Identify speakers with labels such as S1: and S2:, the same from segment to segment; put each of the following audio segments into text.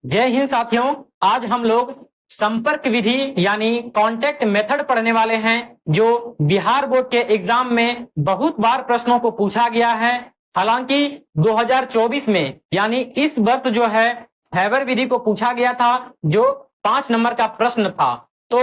S1: जय हिंद साथियों। आज हम लोग संपर्क विधि यानी कांटेक्ट मेथड पढ़ने वाले हैं, जो बिहार बोर्ड के एग्जाम में बहुत बार प्रश्नों को पूछा गया है। हालांकि 2024 में यानी इस वर्ष जो है हैबर विधि को पूछा गया था, जो 5 नंबर का प्रश्न था। तो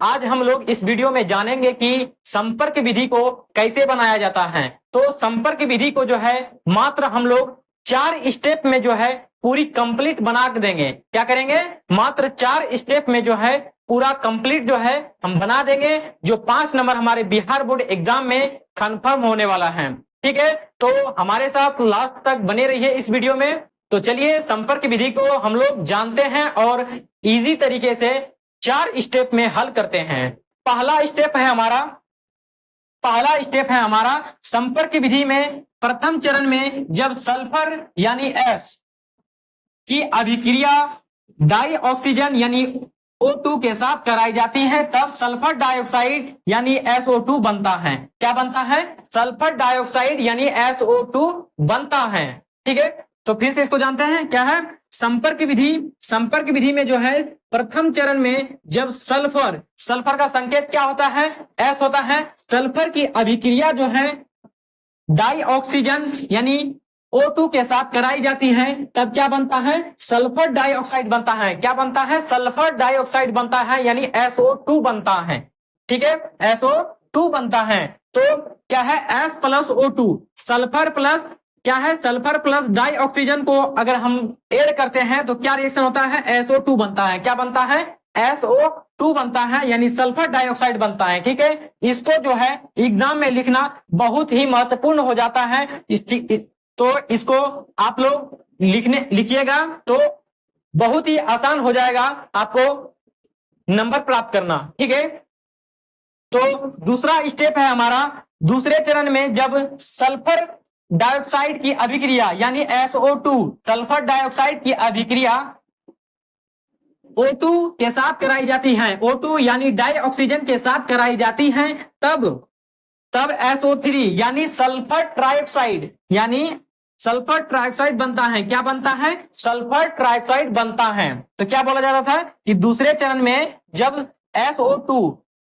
S1: आज हम लोग इस वीडियो में जानेंगे कि संपर्क विधि को कैसे बनाया जाता है। तो संपर्क विधि को जो है मात्र हम लोग 4 स्टेप में जो है पूरी कंप्लीट बना के देंगे। क्या करेंगे? मात्र 4 स्टेप में जो है पूरा कंप्लीट जो है हम बना देंगे, जो 5 नंबर हमारे बिहार बोर्ड एग्जाम में कंफर्म होने वाला है। ठीक है, तो हमारे साथ लास्ट तक बने रहिए इस वीडियो में। तो चलिए संपर्क विधि को हम लोग जानते हैं और इजी तरीके से 4 स्टेप में हल करते हैं। पहला स्टेप है हमारा संपर्क विधि में प्रथम चरण में जब सल्फर यानी एस की अभिक्रिया डाई ऑक्सीजन यानी O2 के साथ कराई जाती है, तब सल्फर डाइऑक्साइड यानी SO2 बनता है। क्या बनता है? सल्फर डाइऑक्साइड यानी SO2 बनता है। ठीक है, तो फिर से इसको जानते हैं क्या है संपर्क विधि में जो है प्रथम चरण में जब सल्फर का संकेत क्या होता है? S होता है। सल्फर की अभिक्रिया जो है डाई ऑक्सीजन यानी O2 के साथ कराई जाती है, तब क्या बनता है? सल्फर डाइऑक्साइड बनता है। क्या बनता है? सल्फर डाइऑक्साइड बनता है यानी SO2 बनता है। ठीक है, SO2 बनता है। तो क्या है? S plus O2, sulphur plus क्या है? सल्फर प्लस डाई ऑक्सीजन को अगर हम ऐड करते हैं तो क्या रिएक्शन होता है? SO2 बनता है। क्या बनता है? SO2 बनता है यानी सल्फर डाइऑक्साइड बनता है। ठीक है, इसको जो है एग्जाम में लिखना बहुत ही महत्वपूर्ण हो जाता है। तो इसको आप लोग लिखिएगा तो बहुत ही आसान हो जाएगा आपको नंबर प्राप्त करना। ठीक है, तो दूसरा स्टेप है हमारा दूसरे चरण में जब सल्फर डाइऑक्साइड की अभिक्रिया यानी SO2 सल्फर डाइऑक्साइड की अभिक्रिया O2 के साथ कराई जाती है, O2 यानी डाई ऑक्सीजन के साथ कराई जाती है, तब SO3 यानी सल्फर ट्राइऑक्साइड बनता है। क्या बनता है? सल्फर ट्राइऑक्साइड बनता है। तो क्या बोला जाता था कि दूसरे चरण में जब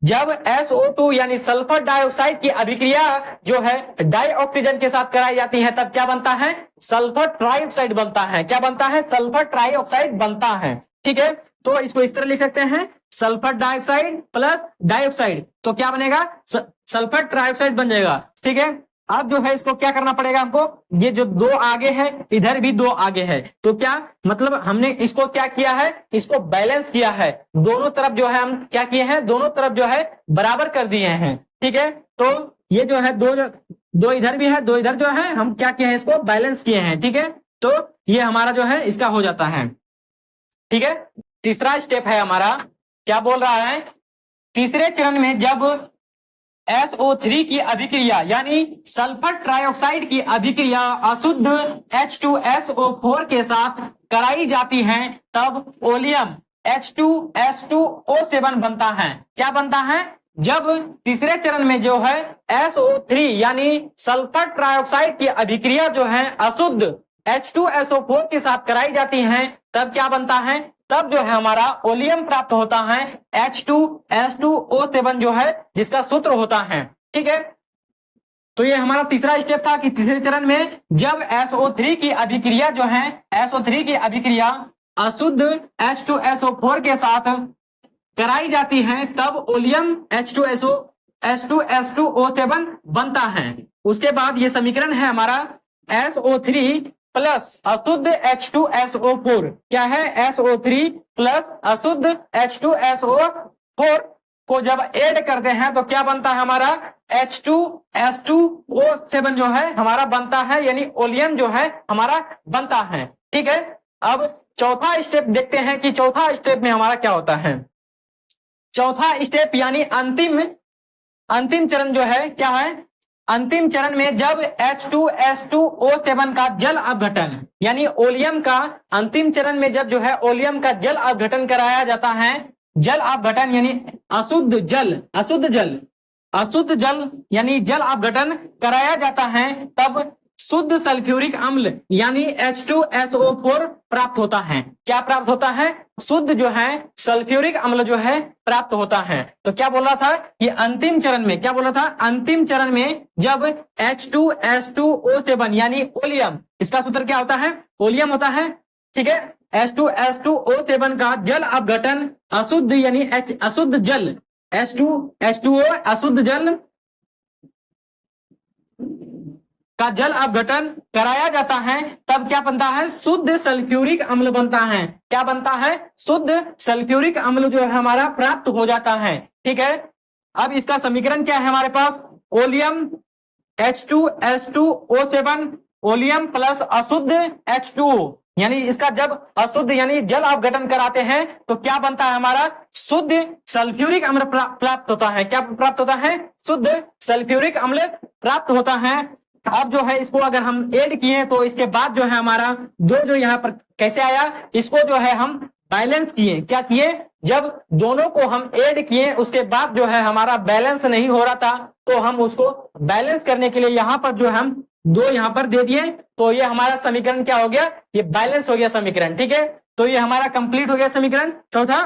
S1: SO2 यानी सल्फर डाइऑक्साइड की अभिक्रिया जो है डाई ऑक्सीजन के साथ कराई जाती है, तब क्या बनता है? सल्फर ट्राइऑक्साइड बनता है। क्या बनता है? सल्फर ट्राइऑक्साइड बनता है। ठीक है, तो इसको इस तरह लिख सकते हैं सल्फर डाइऑक्साइड प्लस डाइऑक्साइड, तो क्या बनेगा? सल्फर ट्राइऑक्साइड बन जाएगा। ठीक है, अब जो है इसको क्या करना पड़ेगा हमको? ये जो 2 आगे है, इधर भी 2 आगे है, तो क्या मतलब हमने इसको क्या किया है? इसको बैलेंस किया है। दोनों तरफ जो है हम क्या किए हैं? दोनों तरफ जो है बराबर कर दिए हैं। ठीक है, तो ये जो है दो इधर भी है, 2 इधर जो है हम क्या किए हैं? इसको बैलेंस किए हैं। ठीक है, तो ये हमारा जो है इसका हो जाता है। ठीक है, तीसरा स्टेप है हमारा, क्या बोल रहा है? तीसरे चरण में जब SO3 की अभिक्रिया यानी सल्फर ट्राइऑक्साइड की अभिक्रिया अशुद्ध H2SO4 के साथ कराई जाती है, तब ओलियम H2S2O7 बनता है। क्या बनता है? जब तीसरे चरण में जो है SO3 यानी सल्फर ट्राइऑक्साइड की अभिक्रिया जो है अशुद्ध H2SO4 के साथ कराई जाती है, तब क्या बनता है? तब जो है हमारा ओलियम प्राप्त होता है H2S2O7 जो है जिसका सूत्र होता है। ठीक है, तो ये हमारा तीसरा स्टेप था कि तीसरे चरण में जब SO3 की अभिक्रिया जो है SO3 की अभिक्रिया अशुद्ध H2SO4 के साथ कराई जाती है, तब ओलियम H2S2O7 बनता है। उसके बाद ये समीकरण है हमारा SO3 प्लस अशुद्ध H2SO4। क्या है? SO3 प्लस अशुद्ध H2SO4 को जब ऐड करते हैं तो क्या बनता है हमारा? H2S2O7 जो है हमारा बनता है, यानी ओलियम जो है हमारा बनता है। ठीक है, अब चौथा स्टेप देखते हैं कि चौथा स्टेप में हमारा क्या होता है। चौथा स्टेप यानी अंतिम चरण जो है क्या है? अंतिम चरण में जब H2S2O7 का जल अपघटन यानी ओलियम का अंतिम चरण में जब जो है ओलियम का जल अपघटन कराया जाता है, जल अपघटन यानी अशुद्ध जल यानी जल अपघटन कराया जाता है, तब शुद्ध सल्फ्यूरिक अम्ल यानी H2SO4 प्राप्त होता है। क्या प्राप्त होता है? शुद्ध जो है सल्फ्यूरिक अम्ल जो है प्राप्त होता है। तो क्या बोल रहा था कि अंतिम चरण में, क्या बोल रहा था, अंतिम चरण में जब H2S2O7 यानी ओलियम, इसका सूत्र क्या होता है? ओलियम होता है, ठीक है। H2S2O7 का जल अपघटन अशुद्ध यानी अशुद्ध जल H2H2O अशुद्ध जल का जल अपघटन कराया जाता है, तब क्या बनता है? शुद्ध सल्फ्यूरिक अम्ल बनता है। क्या बनता है? शुद्ध सल्फ्यूरिक अम्ल जो है हमारा प्राप्त हो जाता है, ठीक है। अब इसका समीकरण क्या है हमारे पास? ओलियम H2S2O7 ओलियम प्लस अशुद्ध H2O, यानी इसका जब अशुद्ध यानी जल अपघटन कराते हैं तो क्या बनता है हमारा? शुद्ध सल्फ्यूरिक अम्ल प्राप्त होता है। क्या प्राप्त होता है? शुद्ध सल्फ्यूरिक अम्ल प्राप्त होता है। अब जो है इसको अगर हम ऐड किए तो इसके बाद जो है हमारा जो यहाँ पर कैसे आया, इसको जो है हम बैलेंस किए। क्या किए? जब दोनों को हम ऐड किए उसके बाद जो है हमारा बैलेंस नहीं हो रहा था, तो हम उसको बैलेंस करने के लिए यहाँ पर जो हम 2 यहाँ पर दे दिए, तो ये हमारा समीकरण क्या हो गया? ये बैलेंस हो गया समीकरण, ठीक है। तो ये हमारा कंप्लीट हो गया समीकरण चौथा।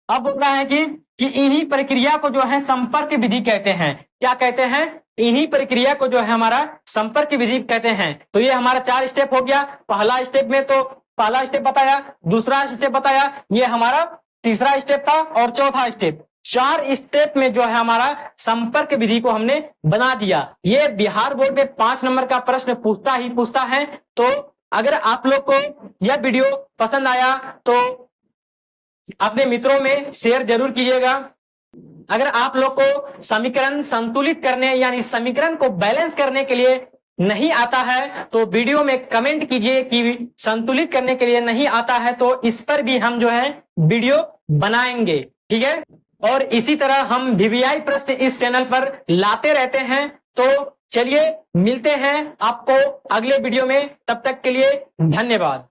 S1: अब बोल रहा है कि इन्हीं प्रक्रिया को जो है संपर्क विधि कहते हैं। क्या कहते हैं? इन्हीं प्रक्रिया को जो है हमारा संपर्क विधि कहते हैं। तो ये हमारा 4 स्टेप हो गया। पहला स्टेप में तो पहला स्टेप बताया, दूसरा स्टेप बताया, ये हमारा तीसरा स्टेप था, और चौथा स्टेप। 4 स्टेप में जो है हमारा संपर्क विधि को हमने बना दिया। ये बिहार बोर्ड में 5 नंबर का प्रश्न पूछता है। तो अगर आप लोग को यह वीडियो पसंद आया तो अपने मित्रों में शेयर जरूर कीजिएगा। अगर आप लोग को समीकरण संतुलित करने यानी समीकरण को बैलेंस करने के लिए नहीं आता है तो वीडियो में कमेंट कीजिए कि संतुलित करने के लिए नहीं आता है, तो इस पर भी हम जो है वीडियो बनाएंगे, ठीक है। और इसी तरह हम VVI प्रश्न इस चैनल पर लाते रहते हैं। तो चलिए मिलते हैं आपको अगले वीडियो में, तब तक के लिए धन्यवाद।